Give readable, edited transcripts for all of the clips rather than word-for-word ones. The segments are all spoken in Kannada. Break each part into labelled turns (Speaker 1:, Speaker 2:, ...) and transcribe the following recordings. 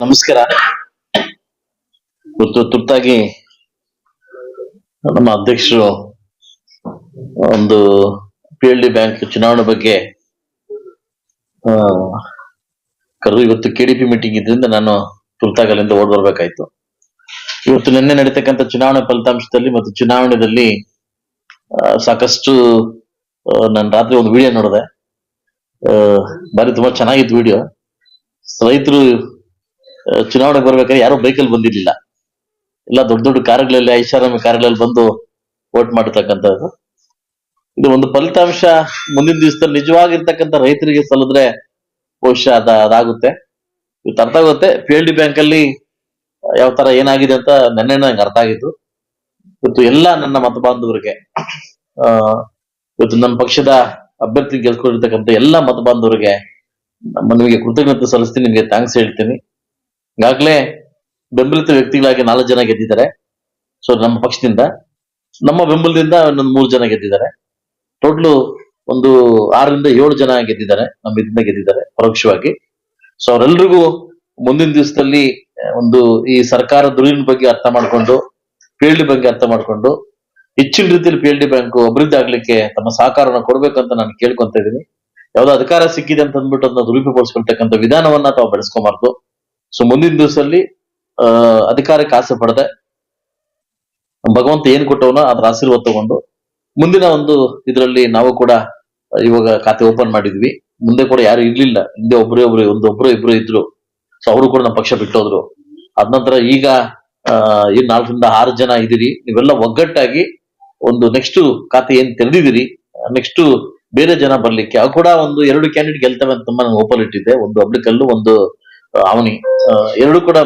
Speaker 1: ನಮಸ್ಕಾರ. ಇವತ್ತು ತುರ್ತಾಗಿ ನಮ್ಮ ಅಧ್ಯಕ್ಷರು ಒಂದು PLD ಬ್ಯಾಂಕ್ ಚುನಾವಣೆ ಬಗ್ಗೆ ಕರೆದು ಇವತ್ತು KDP ಮೀಟಿಂಗ್ ಇದ್ರಿಂದ ನಾನು ತುರ್ತಾಗಿ ಅಲ್ಲಿಂದ ಓಡ್ ಬರ್ಬೇಕಾಯ್ತು. ಇವತ್ತು ನಿನ್ನೆ ನಡೀತಕ್ಕಂಥ ಚುನಾವಣೆ ಫಲಿತಾಂಶದಲ್ಲಿ ಮತ್ತು ಚುನಾವಣೆಯಲ್ಲಿ ಸಾಕಷ್ಟು ನಾನು ರಾತ್ರಿ ಒಂದು ವಿಡಿಯೋ ನೋಡಿದೆ. ಬಾರಿ ತುಂಬಾ ಚೆನ್ನಾಗಿತ್ತು ವಿಡಿಯೋ. ರೈತರು ಚುನಾವಣೆಗೆ ಬರ್ಬೇಕಾದ್ರೆ ಯಾರು ಬೈಕಲ್ಲಿ ಬಂದಿರ್ಲಿಲ್ಲ, ಎಲ್ಲ ದೊಡ್ಡ ದೊಡ್ಡ ಕಾರುಗಳಲ್ಲಿ, ಐಷಾರಾಮಿ ಕಾರುಗಳಲ್ಲಿ ಬಂದು ವೋಟ್ ಮಾಡತಕ್ಕಂಥದ್ದು. ಇದು ಒಂದು ಫಲಿತಾಂಶ ಮುಂದಿನ ದಿವಸದಲ್ಲಿ ನಿಜವಾಗಿರ್ತಕ್ಕಂಥ ರೈತರಿಗೆ ಸಲ್ಲಿದ್ರೆ ಬಹುಶಃ ಅದಾಗುತ್ತೆ. ಇವತ್ತು ಅರ್ಥ ಆಗುತ್ತೆ PLD ಬ್ಯಾಂಕ್ ಅಲ್ಲಿ ಯಾವ ತರ ಏನಾಗಿದೆ ಅಂತ ನೆನ್ನೆ ನಂಗೆ ಅರ್ಥ ಆಗಿತ್ತು. ಇವತ್ತು ಎಲ್ಲ ನನ್ನ ಮತ ಬಾಂಧವರಿಗೆ ಇವತ್ತು ನಮ್ಮ ಪಕ್ಷದ ಅಭ್ಯರ್ಥಿ ಗೆಲ್ಸ್ಕೊಂಡಿರ್ತಕ್ಕಂಥ ಎಲ್ಲ ಮತ ಬಾಂಧವರಿಗೆ ನಿಮಗೆ ಕೃತಜ್ಞತೆ ಸಲ್ಲಿಸ್ತೀನಿ, ನಿಮಗೆ ಥ್ಯಾಂಕ್ಸ್ ಹೇಳ್ತೀನಿ. ಈಗಾಗಲೇ ಬೆಂಬಲಿತ ವ್ಯಕ್ತಿಗಳಾಗಿ 4 ಜನ ಗೆದ್ದಿದ್ದಾರೆ. ಸೊ ನಮ್ಮ ಪಕ್ಷದಿಂದ, ನಮ್ಮ ಬೆಂಬಲದಿಂದ ಇನ್ನೊಂದು 3 ಜನ ಗೆದ್ದಿದ್ದಾರೆ. ಟೋಟಲ್ ಒಂದು 6 ರಿಂದ 7 ಜನ ಗೆದ್ದಿದ್ದಾರೆ, ನಮ್ಮ ಇದರಿಂದ ಗೆದ್ದಿದ್ದಾರೆ ಪರೋಕ್ಷವಾಗಿ. ಸೊ ಅವರೆಲ್ರಿಗೂ ಮುಂದಿನ ದಿವಸದಲ್ಲಿ ಒಂದು ಈ ಸರ್ಕಾರ ದುರಿನ ಬಗ್ಗೆ ಅರ್ಥ ಮಾಡ್ಕೊಂಡು, PLD ಬಗ್ಗೆ ಅರ್ಥ ಮಾಡ್ಕೊಂಡು ಹೆಚ್ಚಿನ ರೀತಿಯಲ್ಲಿ PLD ಬ್ಯಾಂಕ್ ಅಭಿವೃದ್ಧಿ ಆಗ್ಲಿಕ್ಕೆ ತಮ್ಮ ಸಹಕಾರವನ್ನು ಕೊಡ್ಬೇಕಂತ ನಾನು ಕೇಳ್ಕೊಂತ ಇದ್ದೀನಿ. ಯಾವ್ದೋ ಅಧಿಕಾರ ಸಿಕ್ಕಿದೆ ಅಂತ ಅಂದ್ಬಿಟ್ಟು ಅದನ್ನ ದುರುಪಯೋಗಪಡಿಸ್ಕೊಳ್ತಕ್ಕಂಥ ವಿಧಾನವನ್ನ ತಾವು ಬೆಳೆಸ್ಕೊಂಬಾರ್ದು. ಸೊ ಮುಂದಿನ ದಿವಸದಲ್ಲಿ ಅಧಿಕಾರಕ್ಕೆ ಆಸೆ ಪಡದೆ ಭಗವಂತ ಏನ್ ಕೊಟ್ಟವನೋ ಅದ್ರ ಆಶೀರ್ವಾದ ತಗೊಂಡು ಮುಂದಿನ ಒಂದು ಇದರಲ್ಲಿ ನಾವು ಕೂಡ ಇವಾಗ ಖಾತೆ ಓಪನ್ ಮಾಡಿದ್ವಿ. ಮುಂದೆ ಕೂಡ ಯಾರು ಇರ್ಲಿಲ್ಲ, ಹಿಂದೆ ಒಬ್ರು ಇಬ್ರು ಇದ್ರು. ಸೊ ಅವರು ಕೂಡ ನಮ್ಮ ಪಕ್ಷ ಬಿಟ್ಟೋದ್ರು. ಅದ ನಂತರ ಈಗ 4 ರಿಂದ 6 ಜನ ಇದೀರಿ. ನೀವೆಲ್ಲ ಒಗ್ಗಟ್ಟಾಗಿ ಒಂದು ನೆಕ್ಸ್ಟ್ ಖಾತೆ ಏನ್ ತೆರೆದಿದ್ದೀರಿ, ನೆಕ್ಸ್ಟ್ ಬೇರೆ ಜನ ಬರ್ಲಿಕ್ಕೆ ಅವು ಕೂಡ ಒಂದು 2 ಕ್ಯಾಂಡಿಡೇಟ್ ಗೆಲ್ತವೆ ಅಂತ ತುಂಬಾ ನಾನು ಓಪನ್ ಇಟ್ಟಿದ್ದೆ. ಒಂದು ಅಬ್ಲಿಕಲ್ಲು, ಒಂದು ಅವನಿ, ಎರಡು ಕೂಡ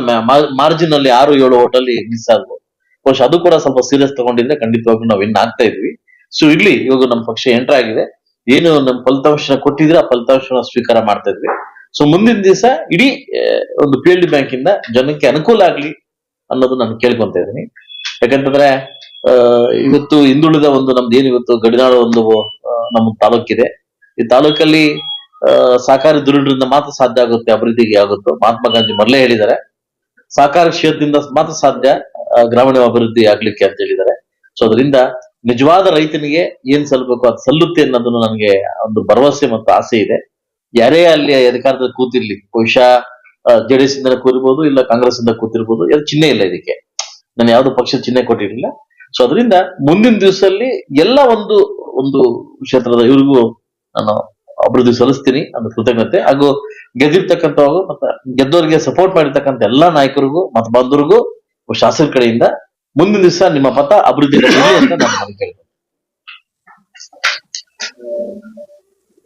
Speaker 1: ಮಾರ್ಜಿನ್ ಅಲ್ಲಿ 6-7 ಓಟಲ್ಲಿ ಮಿಸ್ ಆಗ್ಬೋದು. ಬಹುಶಃ ಅದು ಕೂಡ ಸ್ವಲ್ಪ ಸೀರಿಯಸ್ ತಗೊಂಡಿದ್ರೆ ಖಂಡಿತವಾಗ್ಲೂ ನಾವು ವಿನ್ ಆಗ್ತಾ ಇದ್ವಿ. ಸೊ ಇರ್ಲಿ, ಇವಾಗ ನಮ್ಮ ಪಕ್ಷ ಎಂಟರ್ ಆಗಿದೆ. ಏನು ನಮ್ಮ ಫಲಿತಾಂಶ ಕೊಟ್ಟಿದ್ರೆ ಆ ಫಲಿತಾಂಶ ಸ್ವೀಕಾರ ಮಾಡ್ತಾ ಇದ್ವಿ. ಸೊ ಮುಂದಿನ ದಿವಸ ಇಡೀ ಒಂದು PLD ಬ್ಯಾಂಕ್ ಇಂದ ಜನಕ್ಕೆ ಅನುಕೂಲ ಆಗ್ಲಿ ಅನ್ನೋದು ನಾನು ಕೇಳ್ಕೊಂತ ಇದ್ದೀನಿ. ಯಾಕಂತಂದ್ರೆ ಇವತ್ತು ಹಿಂದುಳಿದ ಒಂದು ನಮ್ದು ಏನು ಇವತ್ತು ಗಡಿನಾಡು ಒಂದು ನಮ್ಮ ತಾಲೂಕಿದೆ. ಈ ತಾಲೂಕಲ್ಲಿ ಸಹಕಾರಿ ದುರುಡರಿಂದ ಮಾತ್ರ ಸಾಧ್ಯ ಆಗುತ್ತೆ, ಅಭಿವೃದ್ಧಿಗೆ ಆಗುತ್ತೋ. ಮಹಾತ್ಮ ಗಾಂಧಿ ಮೊದಲೇ ಹೇಳಿದ್ದಾರೆ, ಸಹಕಾರ ಕ್ಷೇತ್ರದಿಂದ ಮಾತ್ರ ಸಾಧ್ಯ ಗ್ರಾಮೀಣ ಅಭಿವೃದ್ಧಿ ಆಗ್ಲಿಕ್ಕೆ ಅಂತ ಹೇಳಿದ್ದಾರೆ. ಸೊ ಅದರಿಂದ ನಿಜವಾದ ರೈತನಿಗೆ ಏನ್ ಸಲ್ಲಬೇಕು ಅದು ಸಲ್ಲುತ್ತೆ ಅನ್ನೋದನ್ನು ನನಗೆ ಒಂದು ಭರವಸೆ ಮತ್ತು ಆಸೆ ಇದೆ. ಯಾರೇ ಅಲ್ಲಿ ಅಧಿಕಾರದಲ್ಲಿ ಕೂತಿರ್ಲಿ, ಬಹುಶಃ JDS ಇಂದ ಕೂತಿರ್ಬೋದು, ಇಲ್ಲ ಕಾಂಗ್ರೆಸ್ ಇಂದ ಕೂತಿರ್ಬೋದು, ಯಾರು ಚಿಹ್ನೆ ಇಲ್ಲ ಇದಕ್ಕೆ. ನಾನು ಯಾವ್ದು ಪಕ್ಷದ ಚಿಹ್ನೆ ಕೊಟ್ಟಿರಲಿಲ್ಲ. ಸೊ ಅದರಿಂದ ಮುಂದಿನ ದಿವಸದಲ್ಲಿ ಎಲ್ಲ ಒಂದು ಕ್ಷೇತ್ರದ ಇವ್ರಿಗೂ ನಾನು ಅಭಿವೃದ್ಧಿ ಸಲ್ಲಿಸ್ತೀನಿ ಅನ್ನೋ ಕೃತಜ್ಞತೆ. ಹಾಗೂ ಗೆದ್ದಿರ್ತಕ್ಕಂಥವ್ರು ಮತ್ತೆ ಗೆದ್ದವರಿಗೆ ಸಪೋರ್ಟ್ ಮಾಡಿರ್ತಕ್ಕಂಥ ಎಲ್ಲಾ ನಾಯಕರಿಗೂ ಮತ ಬಾಂಧವರಿಗೂ ಶಾಸಕರ ಕಡೆಯಿಂದ ಮುಂದಿನ ದಿವಸ ನಿಮ್ಮ ಮತ ಅಭಿವೃದ್ಧಿ ಅಂತ ನಾನು ಕೇಳ್ತೇನೆ.